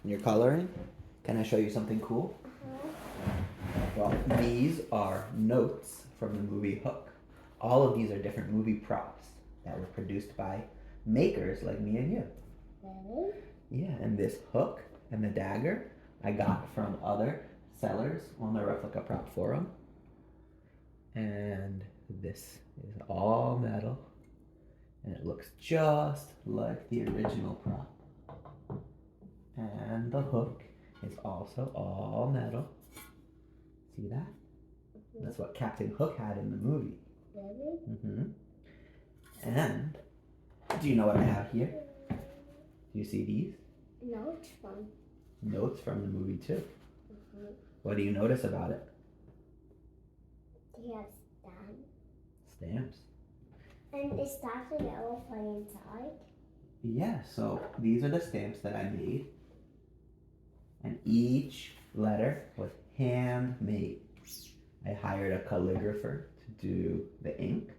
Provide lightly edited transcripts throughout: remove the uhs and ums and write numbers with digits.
You're coloring? Can I show you something cool? Well, these are notes from the movie Hook. All of these are different movie props that were produced by makers like me and you. Really? Yeah, and this hook and the dagger I got from other sellers on the replica prop forum. And this is all metal. And it looks just like the original prop. And the hook is also all metal. See that? That's what Captain Hook had in the movie. Really? Mm-hmm. And do you know what I have here? Do you see these? Notes from. Notes from the movie too. Mm-hmm. What do you notice about it? They have stamps. Stamps. And it starts an airplane inside. Yeah, so these are the stamps that I made. And each letter was handmade. I hired a calligrapher to do the ink,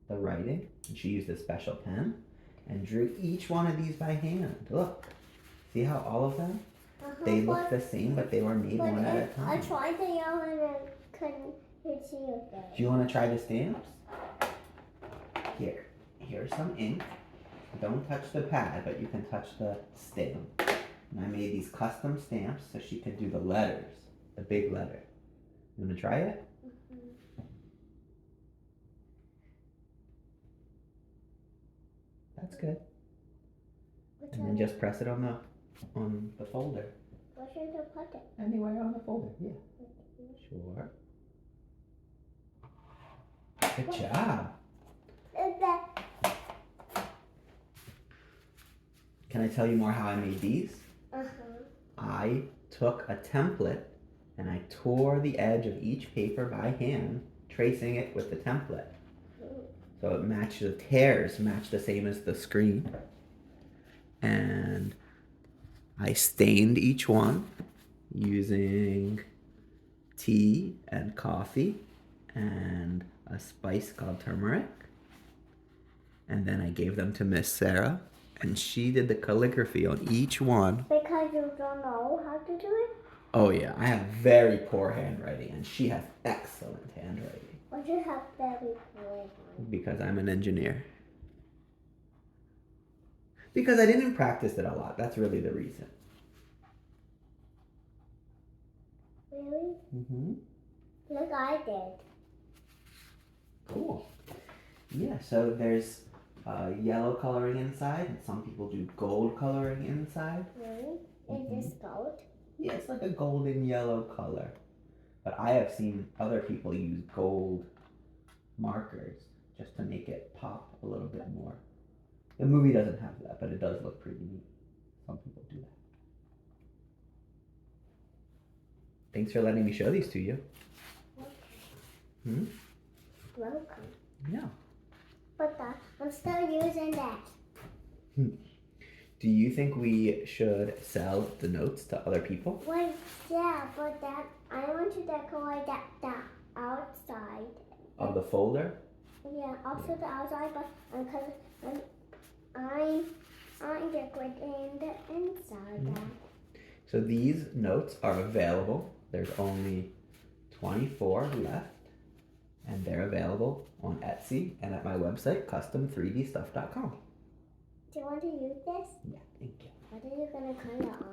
the writing, and she used a special pen and drew each one of these by hand. Look, see how all of them? They look the same, but they were made one at a time. I tried the yellow and I couldn't see it. Do you want to try the stamps? Here's some ink. Don't touch the pad, but you can touch the stamp. And I made these custom stamps so she could do the letters, the big letter. You want to try it? Mm-hmm. That's good. Which And then just press it on the folder. Where should I put it? Anywhere on the folder, yeah. Sure. Good job. Can I tell you more how I made these? I took a template and I tore the edge of each paper by hand, tracing it with the template. So it matched, the tears matched the same as the screen. And I stained each one using tea and coffee and a spice called turmeric. And then I gave them to Miss Sarah, and she did the calligraphy on each one. Because you don't know how to do it? Oh yeah, I have very poor handwriting, and she has excellent handwriting. Why do you have very poor? Because I'm an engineer. Because I didn't practice it a lot. That's really the reason. Really? Mm-hmm. Like I did. Cool. Yeah, so there's yellow coloring inside, and some people do gold coloring inside. Really? Is this gold? Yeah, it's like a golden yellow color. But I have seen other people use gold markers just to make it pop a little bit more. The movie doesn't have that, but it does look pretty neat. Some people do that. Thanks for letting me show these to you. Okay. Welcome. Yeah. But I'm still using that. Do you think we should sell the notes to other people? Wait, yeah, but that I want to decorate that outside. Of the folder? Yeah, also the outside, but because I'm decorating the inside. So these notes are available. There's only 24 left, and they're available on Etsy and at my website, custom3dstuff.com. Do you want to use this? Yeah, thank you. What are you gonna color on?